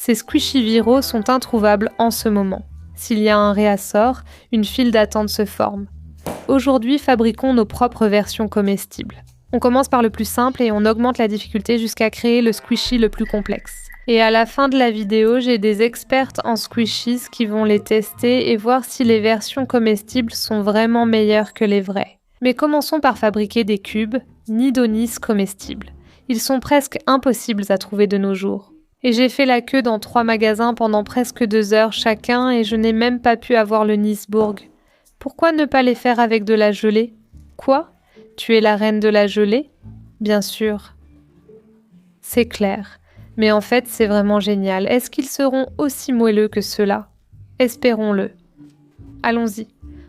Ces squishy viraux sont introuvables en ce moment. S'il y a un réassort, une file d'attente se forme. Aujourd'hui, fabriquons nos propres versions comestibles. On commence par le plus simple et on augmente la difficulté jusqu'à créer le squishy le plus complexe. Et à la fin de la vidéo, j'ai des expertes en squishies qui vont les tester et voir si les versions comestibles sont vraiment meilleures que les vraies. Mais commençons par fabriquer des cubes Nidonis comestibles. Ils sont presque impossibles à trouver de nos jours. Et j'ai fait la queue dans 3 magasins pendant presque 2 heures chacun et je n'ai même pas pu avoir le Nisbourg. Pourquoi ne pas les faire avec de la gelée? Quoi? Tu es la reine de la gelée? Bien sûr. C'est clair. Mais en fait, c'est vraiment génial. Est-ce qu'ils seront aussi moelleux que ceux-là? Espérons-le. Allons-y.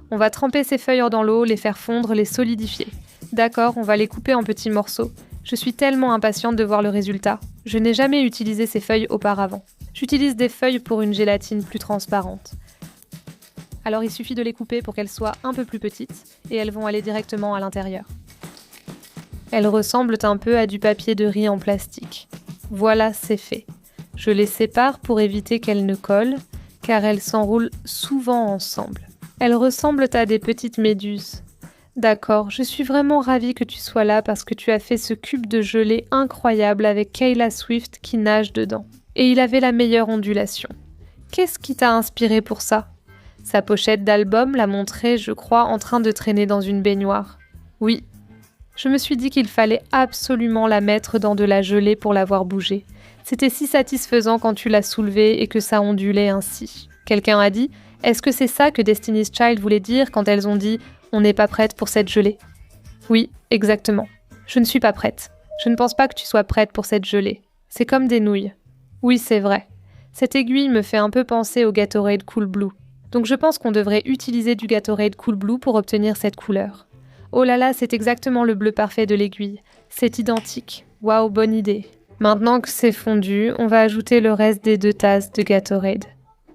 On va tremper ces feuilles dans l'eau, les faire fondre, les solidifier. D'accord, on va les couper en petits morceaux. Je suis tellement impatiente de voir le résultat. Je n'ai jamais utilisé ces feuilles auparavant. J'utilise des feuilles pour une gélatine plus transparente. Alors il suffit de les couper pour qu'elles soient un peu plus petites et elles vont aller directement à l'intérieur. Elles ressemblent un peu à du papier de riz en plastique. Voilà, c'est fait. Je les sépare pour éviter qu'elles ne collent, car elles s'enroulent souvent ensemble. Elles ressemblent à des petites méduses. D'accord, je suis vraiment ravie que tu sois là parce que tu as fait ce cube de gelée incroyable avec Kayla Swift qui nage dedans. Et il avait la meilleure ondulation. Qu'est-ce qui t'a inspiré pour ça? Sa pochette d'album l'a montré, je crois, en train de traîner dans une baignoire. Oui. Je me suis dit qu'il fallait absolument la mettre dans de la gelée pour la voir bouger. C'était si satisfaisant quand tu l'as soulevée et que ça ondulait ainsi. Quelqu'un a dit « Est-ce que c'est ça que Destiny's Child voulait dire quand elles ont dit « On n'est pas prête pour cette gelée » Oui, exactement. Je ne suis pas prête. Je ne pense pas que tu sois prête pour cette gelée. C'est comme des nouilles. Oui, c'est vrai. Cette aiguille me fait un peu penser au Gatorade Cool Blue. Donc je pense qu'on devrait utiliser du Gatorade Cool Blue pour obtenir cette couleur. Oh là là, c'est exactement le bleu parfait de l'aiguille. C'est identique. Waouh, bonne idée. Maintenant que c'est fondu, on va ajouter le reste des 2 tasses de Gatorade.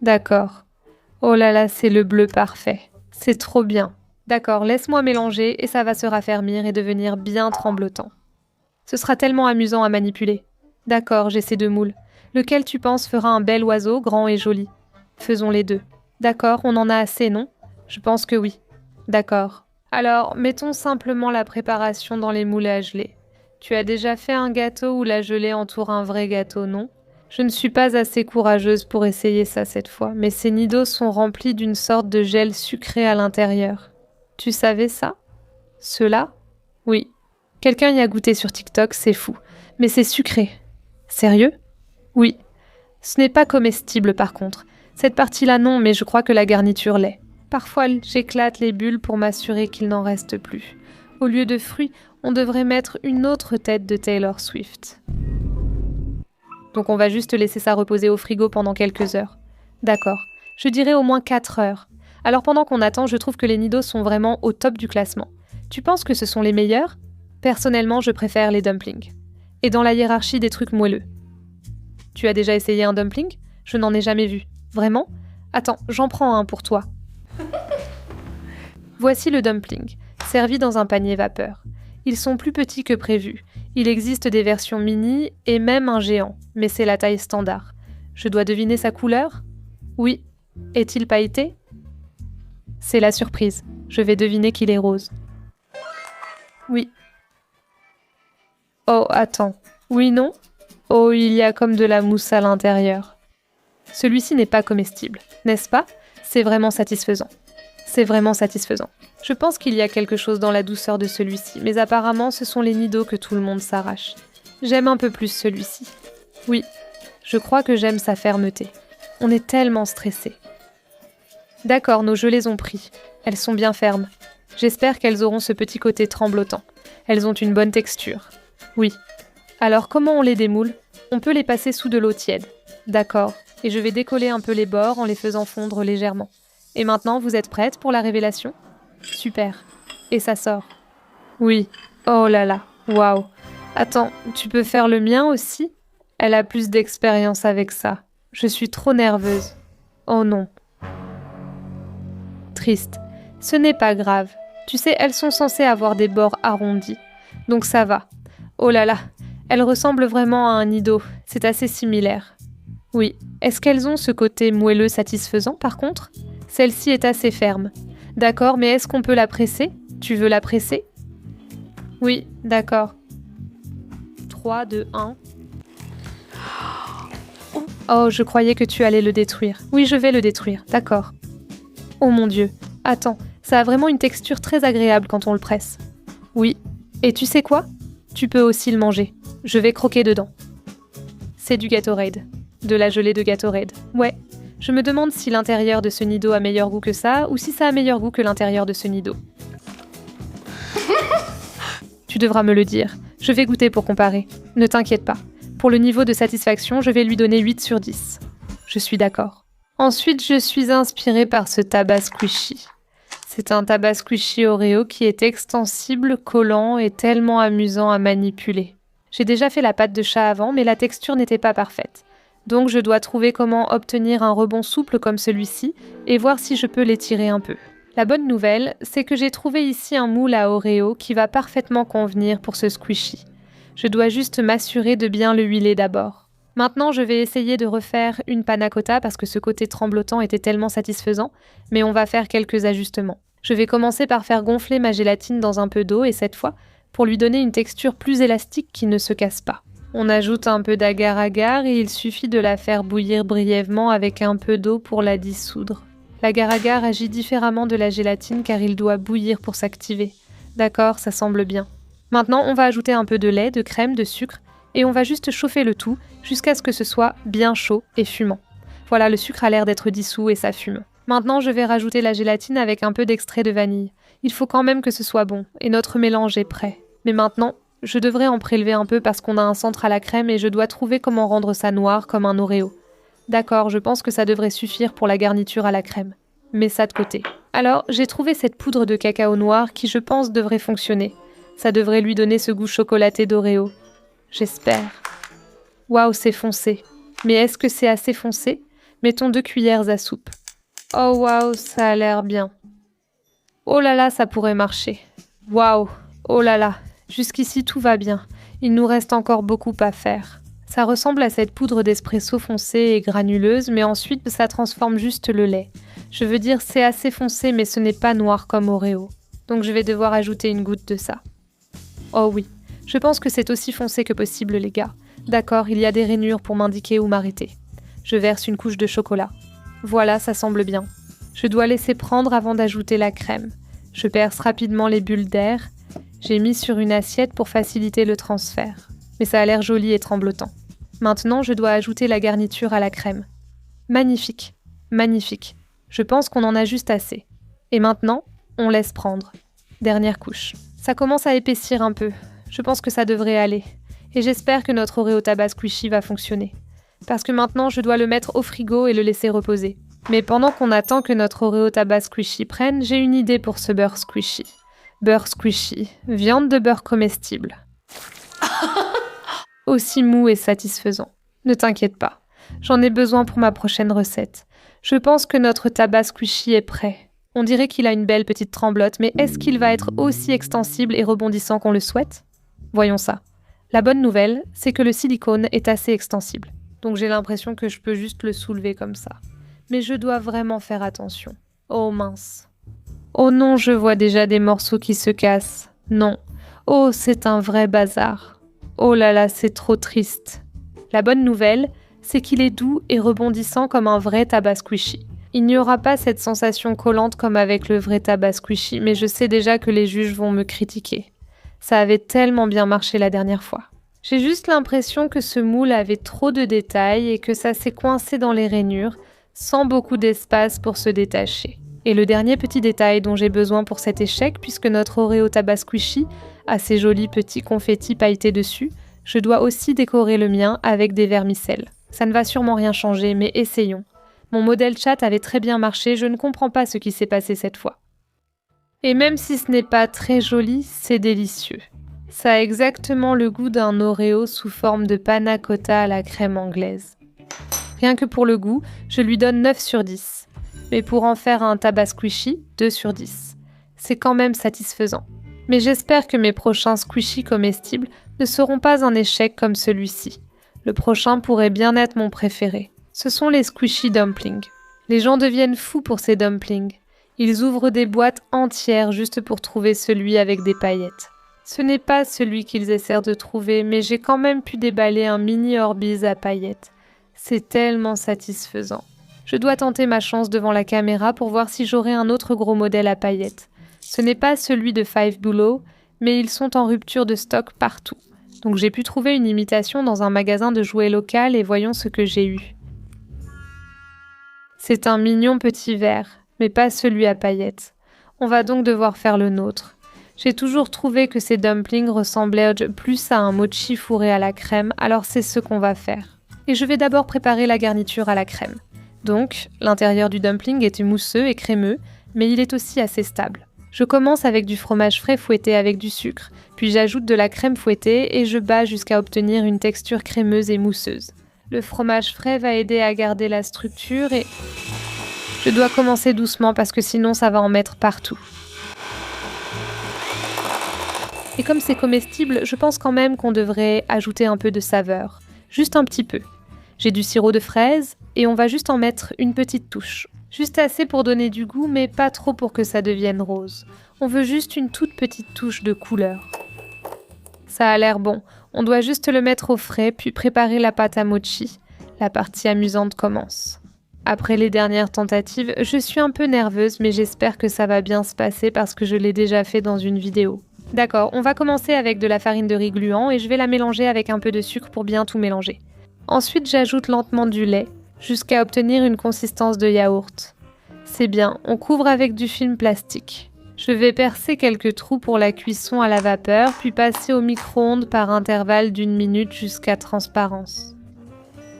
D'accord. Oh là là, c'est le bleu parfait. C'est trop bien. D'accord, laisse-moi mélanger et ça va se raffermir et devenir bien tremblotant. Ce sera tellement amusant à manipuler. D'accord, j'ai ces 2 moules. Lequel tu penses fera un bel oiseau, grand et joli? Faisons les 2. D'accord, on en a assez, non? Je pense que oui. D'accord. Alors, mettons simplement la préparation dans les moules à geler. Tu as déjà fait un gâteau où la gelée entoure un vrai gâteau, non? Je ne suis pas assez courageuse pour essayer ça cette fois, mais ces nidos sont remplis d'une sorte de gel sucré à l'intérieur. Tu savais ça? Ceux-là? Oui. Quelqu'un y a goûté sur TikTok, c'est fou. Mais c'est sucré. Sérieux? Oui. Ce n'est pas comestible par contre. Cette partie-là non, mais je crois que la garniture l'est. Parfois, j'éclate les bulles pour m'assurer qu'il n'en reste plus. Au lieu de fruits, on devrait mettre une autre tête de Taylor Swift. Donc on va juste laisser ça reposer au frigo pendant quelques heures. D'accord. Je dirais au moins 4 heures. Alors pendant qu'on attend, je trouve que les nidos sont vraiment au top du classement. Tu penses que ce sont les meilleurs? Personnellement, je préfère les dumplings. Et dans la hiérarchie des trucs moelleux. Tu as déjà essayé un dumpling? Je n'en ai jamais vu. Vraiment? Attends, j'en prends un pour toi. Voici le dumpling, servi dans un panier vapeur. Ils sont plus petits que prévu. Il existe des versions mini et même un géant, mais c'est la taille standard. Je dois deviner sa couleur? Oui. Est-il pailleté? C'est la surprise. Je vais deviner qu'il est rose. Oui. Oh, attends. Oui, non? Oh, il y a comme de la mousse à l'intérieur. Celui-ci n'est pas comestible, n'est-ce pas? C'est vraiment satisfaisant. C'est vraiment satisfaisant. Je pense qu'il y a quelque chose dans la douceur de celui-ci, mais apparemment ce sont les nidos que tout le monde s'arrache. J'aime un peu plus celui-ci. Oui, je crois que j'aime sa fermeté. On est tellement stressé. D'accord, nos gelées ont pris. Elles sont bien fermes. J'espère qu'elles auront ce petit côté tremblotant. Elles ont une bonne texture. Oui. Alors comment on les démoule? On peut les passer sous de l'eau tiède. D'accord. Et je vais décoller un peu les bords en les faisant fondre légèrement. Et maintenant, vous êtes prête pour la révélation? Super. Et ça sort. Oui. Oh là là. Waouh. Attends, tu peux faire le mien aussi? Elle a plus d'expérience avec ça. Je suis trop nerveuse. Oh non. Triste. Ce n'est pas grave. Tu sais, elles sont censées avoir des bords arrondis. Donc ça va. Oh là là. Elle ressemble vraiment à un nido. C'est assez similaire. Oui. Est-ce qu'elles ont ce côté moelleux satisfaisant par contre? Celle-ci est assez ferme. D'accord, mais est-ce qu'on peut la presser? Tu veux la presser? Oui, d'accord. 3, 2, 1. Oh, je croyais que tu allais le détruire. Oui, je vais le détruire, d'accord. Oh mon Dieu. Attends, ça a vraiment une texture très agréable quand on le presse. Oui. Et tu sais quoi? Tu peux aussi le manger. Je vais croquer dedans. C'est du Gatorade. De la gelée de Gatorade. Ouais. Je me demande si l'intérieur de ce nido a meilleur goût que ça, ou si ça a meilleur goût que l'intérieur de ce nido. Tu devras me le dire. Je vais goûter pour comparer. Ne t'inquiète pas. Pour le niveau de satisfaction, je vais lui donner 8 sur 10. Je suis d'accord. Ensuite, je suis inspirée par ce tabac squishy. C'est un tabac squishy Oreo qui est extensible, collant et tellement amusant à manipuler. J'ai déjà fait la pâte de chat avant, mais la texture n'était pas parfaite. Donc je dois trouver comment obtenir un rebond souple comme celui-ci et voir si je peux l'étirer un peu. La bonne nouvelle, c'est que j'ai trouvé ici un moule à Oreo qui va parfaitement convenir pour ce squishy. Je dois juste m'assurer de bien le huiler d'abord. Maintenant, je vais essayer de refaire une panna cotta parce que ce côté tremblotant était tellement satisfaisant, mais on va faire quelques ajustements. Je vais commencer par faire gonfler ma gélatine dans un peu d'eau et cette fois, pour lui donner une texture plus élastique qui ne se casse pas. On ajoute un peu d'agar-agar et il suffit de la faire bouillir brièvement avec un peu d'eau pour la dissoudre. L'agar-agar agit différemment de la gélatine car il doit bouillir pour s'activer. D'accord, ça semble bien. Maintenant, on va ajouter un peu de lait, de crème, de sucre et on va juste chauffer le tout jusqu'à ce que ce soit bien chaud et fumant. Voilà, le sucre a l'air d'être dissous et ça fume. Maintenant, je vais rajouter la gélatine avec un peu d'extrait de vanille. Il faut quand même que ce soit bon et notre mélange est prêt. Mais maintenant, je devrais en prélever un peu parce qu'on a un centre à la crème et je dois trouver comment rendre ça noir comme un Oreo. D'accord, je pense que ça devrait suffire pour la garniture à la crème. Mets ça de côté. Alors, j'ai trouvé cette poudre de cacao noir qui, je pense, devrait fonctionner. Ça devrait lui donner ce goût chocolaté d'Oreo. J'espère. Waouh, c'est foncé. Mais est-ce que c'est assez foncé? Mettons 2 cuillères à soupe. Oh waouh, ça a l'air bien. Oh là là, ça pourrait marcher. Waouh, oh là là. Jusqu'ici, tout va bien. Il nous reste encore beaucoup à faire. Ça ressemble à cette poudre d'espresso foncée et granuleuse, mais ensuite, ça transforme juste le lait. Je veux dire, c'est assez foncé, mais ce n'est pas noir comme Oreo. Donc je vais devoir ajouter une goutte de ça. Oh oui, je pense que c'est aussi foncé que possible, les gars. D'accord, il y a des rainures pour m'indiquer où m'arrêter. Je verse une couche de chocolat. Voilà, ça semble bien. Je dois laisser prendre avant d'ajouter la crème. Je perce rapidement les bulles d'air. J'ai mis sur une assiette pour faciliter le transfert. Mais ça a l'air joli et tremblotant. Maintenant, je dois ajouter la garniture à la crème. Magnifique, magnifique. Je pense qu'on en a juste assez. Et maintenant, on laisse prendre. Dernière couche. Ça commence à épaissir un peu. Je pense que ça devrait aller. Et j'espère que notre Oreo tabac squishy va fonctionner. Parce que maintenant, je dois le mettre au frigo et le laisser reposer. Mais pendant qu'on attend que notre Oreo tabac squishy prenne, j'ai une idée pour ce beurre squishy. Beurre squishy, viande de beurre comestible. Aussi mou et satisfaisant. Ne t'inquiète pas, j'en ai besoin pour ma prochaine recette. Je pense que notre tabac squishy est prêt. On dirait qu'il a une belle petite tremblote, mais est-ce qu'il va être aussi extensible et rebondissant qu'on le souhaite? Voyons ça. La bonne nouvelle, c'est que le silicone est assez extensible. Donc j'ai l'impression que je peux juste le soulever comme ça. Mais je dois vraiment faire attention. Oh mince. Oh non, je vois déjà des morceaux qui se cassent. Non. Oh, c'est un vrai bazar. Oh là là, c'est trop triste. La bonne nouvelle, c'est qu'il est doux et rebondissant comme un vrai tabac squishy. Il n'y aura pas cette sensation collante comme avec le vrai tabac squishy, mais je sais déjà que les juges vont me critiquer. Ça avait tellement bien marché la dernière fois. J'ai juste l'impression que ce moule avait trop de détails et que ça s'est coincé dans les rainures, sans beaucoup d'espace pour se détacher. Et le dernier petit détail dont j'ai besoin pour cet échec, puisque notre Oreo tabac squishy a ces jolis petits confettis pailletés dessus, je dois aussi décorer le mien avec des vermicelles. Ça ne va sûrement rien changer, mais essayons. Mon modèle chat avait très bien marché, je ne comprends pas ce qui s'est passé cette fois. Et même si ce n'est pas très joli, c'est délicieux. Ça a exactement le goût d'un Oreo sous forme de panna cotta à la crème anglaise. Rien que pour le goût, je lui donne 9 sur 10. Mais pour en faire un tabac squishy, 2 sur 10. C'est quand même satisfaisant. Mais j'espère que mes prochains squishy comestibles ne seront pas un échec comme celui-ci. Le prochain pourrait bien être mon préféré. Ce sont les squishy dumplings. Les gens deviennent fous pour ces dumplings. Ils ouvrent des boîtes entières juste pour trouver celui avec des paillettes. Ce n'est pas celui qu'ils essaient de trouver, mais j'ai quand même pu déballer un mini Orbeez à paillettes. C'est tellement satisfaisant. Je dois tenter ma chance devant la caméra pour voir si j'aurai un autre gros modèle à paillettes. Ce n'est pas celui de Five Below, mais ils sont en rupture de stock partout. Donc j'ai pu trouver une imitation dans un magasin de jouets local et voyons ce que j'ai eu. C'est un mignon petit verre, mais pas celui à paillettes. On va donc devoir faire le nôtre. J'ai toujours trouvé que ces dumplings ressemblaient plus à un mochi fourré à la crème, alors c'est ce qu'on va faire. Et je vais d'abord préparer la garniture à la crème. Donc, l'intérieur du dumpling est mousseux et crémeux, mais il est aussi assez stable. Je commence avec du fromage frais fouetté avec du sucre, puis j'ajoute de la crème fouettée et je bats jusqu'à obtenir une texture crémeuse et mousseuse. Le fromage frais va aider à garder la structure et... Je dois commencer doucement parce que sinon ça va en mettre partout. Et comme c'est comestible, je pense quand même qu'on devrait ajouter un peu de saveur. Juste un petit peu. J'ai du sirop de fraise et on va juste en mettre une petite touche. Juste assez pour donner du goût, mais pas trop pour que ça devienne rose. On veut juste une toute petite touche de couleur. Ça a l'air bon. On doit juste le mettre au frais, puis préparer la pâte à mochi. La partie amusante commence. Après les dernières tentatives, je suis un peu nerveuse, mais j'espère que ça va bien se passer parce que je l'ai déjà fait dans une vidéo. D'accord, on va commencer avec de la farine de riz gluant et je vais la mélanger avec un peu de sucre pour bien tout mélanger. Ensuite, j'ajoute lentement du lait, jusqu'à obtenir une consistance de yaourt. C'est bien, on couvre avec du film plastique. Je vais percer quelques trous pour la cuisson à la vapeur, puis passer au micro-ondes par intervalle d'1 minute jusqu'à transparence.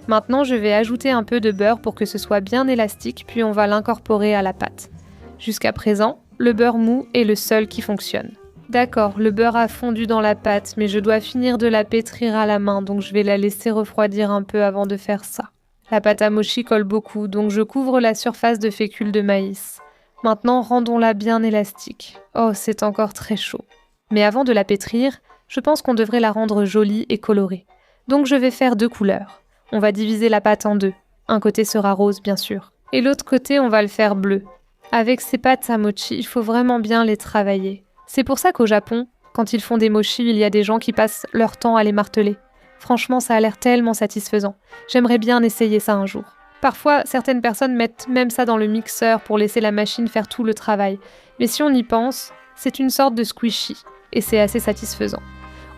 Maintenant, je vais ajouter un peu de beurre pour que ce soit bien élastique, puis on va l'incorporer à la pâte. Jusqu'à présent, le beurre mou est le seul qui fonctionne. D'accord, le beurre a fondu dans la pâte, mais je dois finir de la pétrir à la main, donc je vais la laisser refroidir un peu avant de faire ça. La pâte à mochi colle beaucoup, donc je couvre la surface de fécule de maïs. Maintenant, rendons-la bien élastique. Oh, c'est encore très chaud. Mais avant de la pétrir, je pense qu'on devrait la rendre jolie et colorée. Donc je vais faire 2 couleurs. On va diviser la pâte en 2. Un côté sera rose, bien sûr. Et l'autre côté, on va le faire bleu. Avec ces pâtes à mochi, il faut vraiment bien les travailler. C'est pour ça qu'au Japon, quand ils font des mochis, il y a des gens qui passent leur temps à les marteler. Franchement, ça a l'air tellement satisfaisant. J'aimerais bien essayer ça un jour. Parfois, certaines personnes mettent même ça dans le mixeur pour laisser la machine faire tout le travail. Mais si on y pense, c'est une sorte de squishy, et c'est assez satisfaisant.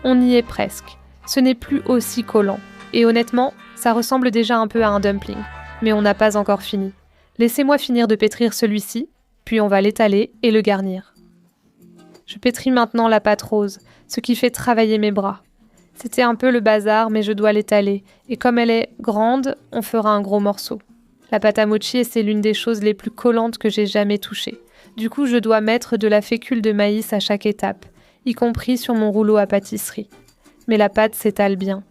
On y est presque. Ce n'est plus aussi collant. Et honnêtement, ça ressemble déjà un peu à un dumpling. Mais on n'a pas encore fini. Laissez-moi finir de pétrir celui-ci, puis on va l'étaler et le garnir. Je pétris maintenant la pâte rose, ce qui fait travailler mes bras. C'était un peu le bazar, mais je dois l'étaler, et comme elle est grande, on fera un gros morceau. La pâte à mochi, c'est l'une des choses les plus collantes que j'ai jamais touchées. Du coup, je dois mettre de la fécule de maïs à chaque étape, y compris sur mon rouleau à pâtisserie. Mais la pâte s'étale bien.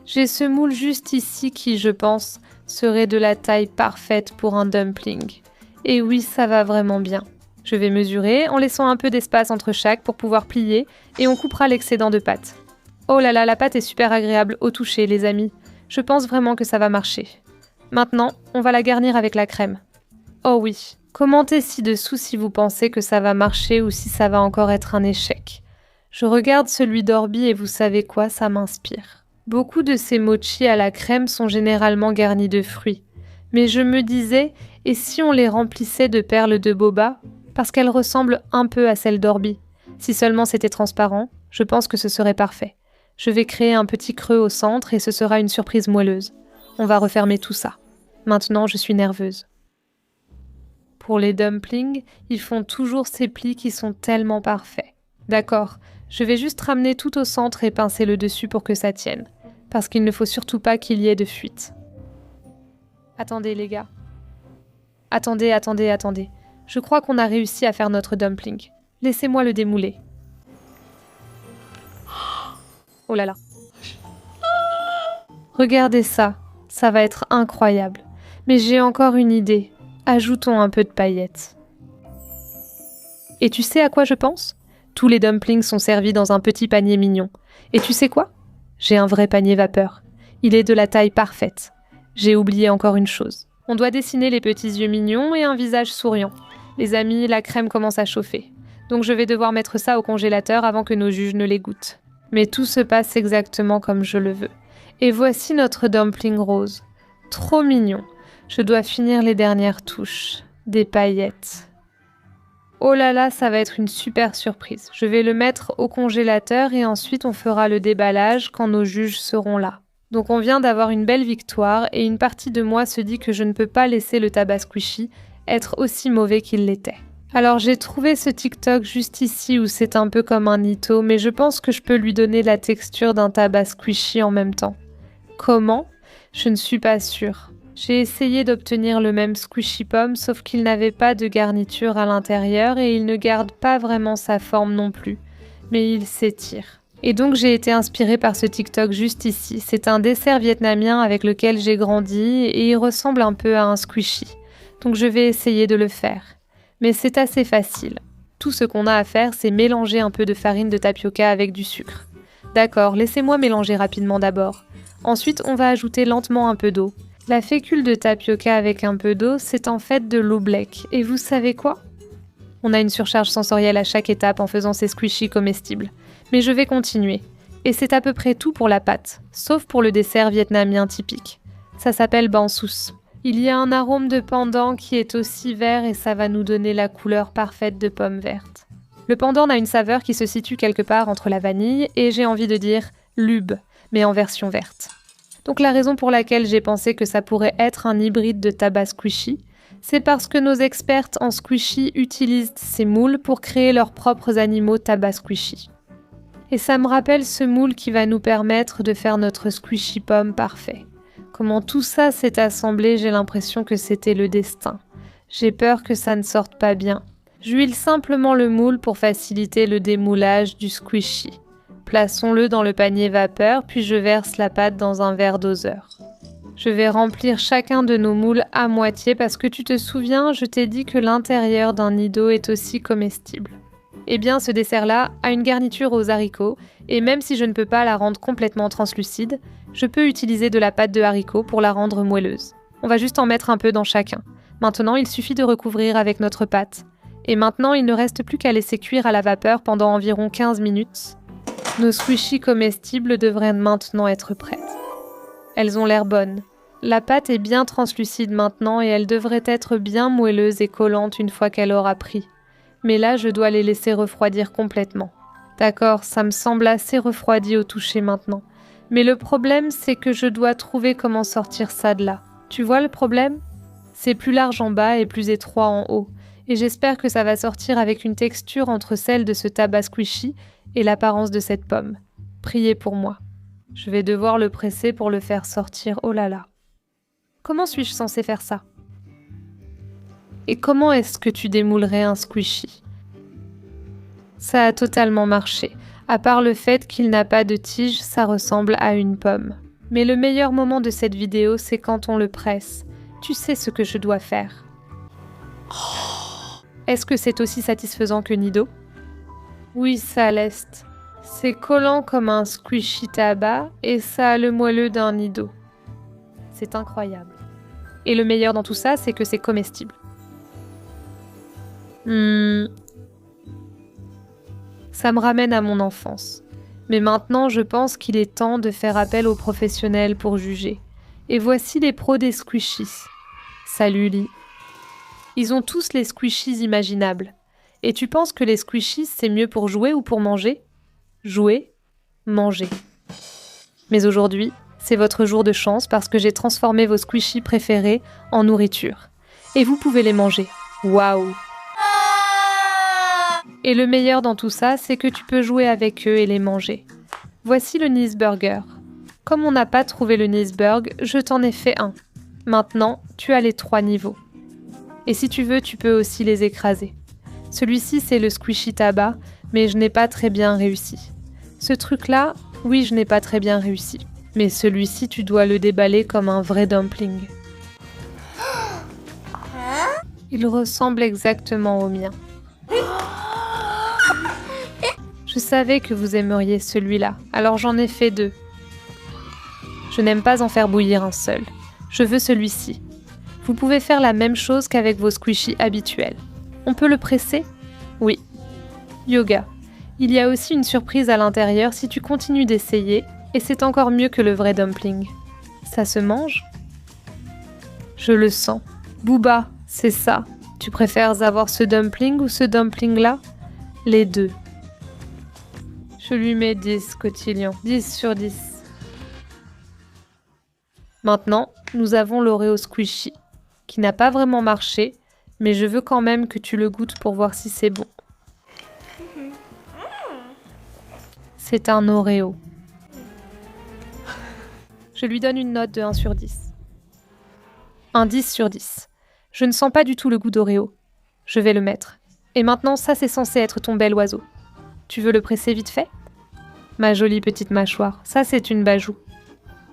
J'ai ce moule juste ici qui, je pense, serait de la taille parfaite pour un dumpling. Et oui, ça va vraiment bien. Je vais mesurer en laissant un peu d'espace entre chaque pour pouvoir plier et on coupera l'excédent de pâte. Oh là là, la pâte est super agréable au toucher, les amis. Je pense vraiment que ça va marcher. Maintenant, on va la garnir avec la crème. Oh oui, commentez ci-dessous si vous pensez que ça va marcher ou si ça va encore être un échec. Je regarde celui d'Orbi et vous savez quoi, ça m'inspire. Beaucoup de ces mochis à la crème sont généralement garnis de fruits. Mais je me disais, et si on les remplissait de perles de boba ? Parce qu'elles ressemblent un peu à celles d'Orbi. Si seulement c'était transparent, je pense que ce serait parfait. Je vais créer un petit creux au centre et ce sera une surprise moelleuse. On va refermer tout ça. Maintenant, je suis nerveuse. Pour les dumplings, ils font toujours ces plis qui sont tellement parfaits. D'accord, je vais juste ramener tout au centre et pincer le dessus pour que ça tienne. Parce qu'il ne faut surtout pas qu'il y ait de fuite. Attendez les gars. Attendez. Je crois qu'on a réussi à faire notre dumpling. Laissez-moi le démouler. Oh là là. Regardez ça. Ça va être incroyable. Mais j'ai encore une idée. Ajoutons un peu de paillettes. Et tu sais à quoi je pense ? Tous les dumplings sont servis dans un petit panier mignon. Et tu sais quoi ? J'ai un vrai panier vapeur. Il est de la taille parfaite. J'ai oublié encore une chose. On doit dessiner les petits yeux mignons et un visage souriant. Les amis, la crème commence à chauffer. Donc je vais devoir mettre ça au congélateur avant que nos juges ne les goûtent. Mais tout se passe exactement comme je le veux. Et voici notre dumpling rose. Trop mignon. Je dois finir les dernières touches. Des paillettes. Oh là là, ça va être une super surprise. Je vais le mettre au congélateur et ensuite on fera le déballage quand nos juges seront là. Donc on vient d'avoir une belle victoire et une partie de moi se dit que je ne peux pas laisser le tabac squishy être aussi mauvais qu'il l'était. Alors j'ai trouvé ce TikTok juste ici où c'est un peu comme un Nito, mais je pense que je peux lui donner la texture d'un tabac squishy en même temps. Comment ? Je ne suis pas sûre. J'ai essayé d'obtenir le même squishy pomme, sauf qu'il n'avait pas de garniture à l'intérieur et il ne garde pas vraiment sa forme non plus, mais il s'étire. Et donc j'ai été inspirée par ce TikTok juste ici. C'est un dessert vietnamien avec lequel j'ai grandi et il ressemble un peu à un squishy. Donc je vais essayer de le faire. Mais c'est assez facile. Tout ce qu'on a à faire, c'est mélanger un peu de farine de tapioca avec du sucre. D'accord, laissez-moi mélanger rapidement d'abord. Ensuite, on va ajouter lentement un peu d'eau. La fécule de tapioca avec un peu d'eau, c'est en fait de l'eau bleck. Et vous savez quoi ? On a une surcharge sensorielle à chaque étape en faisant ces squishies comestibles. Mais je vais continuer. Et c'est à peu près tout pour la pâte, sauf pour le dessert vietnamien typique. Ça s'appelle banh sous. Il y a un arôme de pandan qui est aussi vert et ça va nous donner la couleur parfaite de pomme verte. Le pandan a une saveur qui se situe quelque part entre la vanille et j'ai envie de dire lube, mais en version verte. Donc la raison pour laquelle j'ai pensé que ça pourrait être un hybride de tabac squishy, c'est parce que nos expertes en squishy utilisent ces moules pour créer leurs propres animaux tabac squishy. Et ça me rappelle ce moule qui va nous permettre de faire notre squishy pomme parfait. Comment tout ça s'est assemblé, j'ai l'impression que c'était le destin. J'ai peur que ça ne sorte pas bien. J'huile simplement le moule pour faciliter le démoulage du squishy. Plaçons-le dans le panier vapeur, puis je verse la pâte dans un verre doseur. Je vais remplir chacun de nos moules à moitié parce que tu te souviens, je t'ai dit que l'intérieur d'un nid d'eau est aussi comestible. Eh bien, ce dessert-là a une garniture aux haricots, et même si je ne peux pas la rendre complètement translucide, je peux utiliser de la pâte de haricots pour la rendre moelleuse. On va juste en mettre un peu dans chacun. Maintenant, il suffit de recouvrir avec notre pâte. Et maintenant, il ne reste plus qu'à laisser cuire à la vapeur pendant environ 15 minutes. Nos squishies comestibles devraient maintenant être prêtes. Elles ont l'air bonnes. La pâte est bien translucide maintenant et elle devrait être bien moelleuse et collante une fois qu'elle aura pris. Mais là, je dois les laisser refroidir complètement. D'accord, ça me semble assez refroidi au toucher maintenant. Mais le problème, c'est que je dois trouver comment sortir ça de là. Tu vois le problème ? C'est plus large en bas et plus étroit en haut. Et j'espère que ça va sortir avec une texture entre celle de ce tabac squishy et l'apparence de cette pomme. Priez pour moi. Je vais devoir le presser pour le faire sortir. Oh là là. Comment suis-je censée faire ça ? Et comment est-ce que tu démoulerais un squishy ? Ça a totalement marché. À part le fait qu'il n'a pas de tige, ça ressemble à une pomme. Mais le meilleur moment de cette vidéo, c'est quand on le presse. Tu sais ce que je dois faire. Est-ce que c'est aussi satisfaisant que Nido ? Oui, ça l'est. C'est collant comme un squishy tabac et ça a le moelleux d'un Nido. C'est incroyable. Et le meilleur dans tout ça, c'est que c'est comestible. Ça me ramène à mon enfance. Mais maintenant, je pense qu'il est temps de faire appel aux professionnels pour juger. Et voici les pros des squishies. Salut Lee. Ils ont tous les squishies imaginables. Et tu penses que les squishies, c'est mieux pour jouer ou pour manger ? Jouer, manger. Mais aujourd'hui, c'est votre jour de chance parce que j'ai transformé vos squishies préférés en nourriture. Et vous pouvez les manger. Waouh ! Et le meilleur dans tout ça, c'est que tu peux jouer avec eux et les manger. Voici le Nisburger. Comme on n'a pas trouvé le Nisburg, je t'en ai fait un. Maintenant, tu as les 3 niveaux. Et si tu veux, tu peux aussi les écraser. Celui-ci, c'est le squishy tabac, mais je n'ai pas très bien réussi. Ce truc-là, oui, je n'ai pas très bien réussi. Mais celui-ci, tu dois le déballer comme un vrai dumpling. Il ressemble exactement au mien. Je savais que vous aimeriez celui-là, alors j'en ai fait 2. Je n'aime pas en faire bouillir un seul. Je veux celui-ci. Vous pouvez faire la même chose qu'avec vos squishies habituels. On peut le presser? Oui. Yoga. Il y a aussi une surprise à l'intérieur si tu continues d'essayer, et c'est encore mieux que le vrai dumpling. Ça se mange? Je le sens. Booba, c'est ça. Tu préfères avoir ce dumpling ou ce dumpling-là? Les deux. Je lui mets 10 cotillions. 10 sur 10. Maintenant, nous avons l'Oreo Squishy, qui n'a pas vraiment marché, mais je veux quand même que tu le goûtes pour voir si c'est bon. C'est un Oreo. Je lui donne une note de 1 sur 10. Un 10 sur 10. Je ne sens pas du tout le goût d'Oreo. Je vais le mettre. Et maintenant, ça c'est censé être ton bel oiseau. Tu veux le presser vite fait? Ma jolie petite mâchoire, ça c'est une bajou.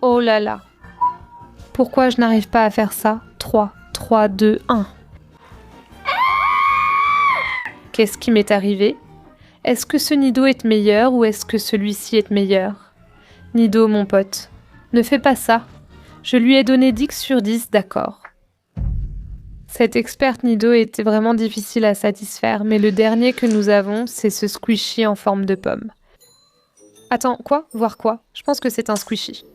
Oh là là. Pourquoi je n'arrive pas à faire ça? 3, 3, 2, 1. Qu'est-ce qui m'est arrivé? Est-ce que ce Nido est meilleur ou est-ce que celui-ci est meilleur? Nido, mon pote, ne fais pas ça. Je lui ai donné 10 sur 10, d'accord. Cette experte Nido était vraiment difficile à satisfaire, mais le dernier que nous avons, c'est ce squishy en forme de pomme. Attends, quoi? Voir quoi? Je pense que c'est un squishy.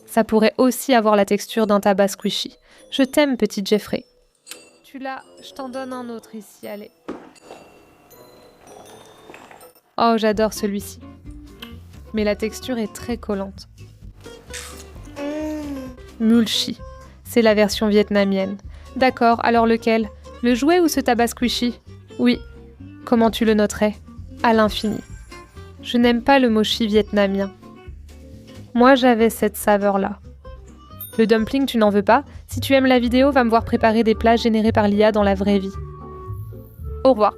Ça pourrait aussi avoir la texture d'un tabac squishy. Je t'aime, petit Jeffrey. Tu l'as, je t'en donne un autre ici, allez. Oh, j'adore celui-ci. Mais la texture est très collante. Mulchi. C'est la version vietnamienne. D'accord, alors lequel? Le jouet ou ce tabac squishy? Oui. Comment tu le noterais? À l'infini. Je n'aime pas le mochi vietnamien. Moi, j'avais cette saveur-là. Le dumpling, tu n'en veux pas? Si tu aimes la vidéo, va me voir préparer des plats générés par l'IA dans la vraie vie. Au revoir.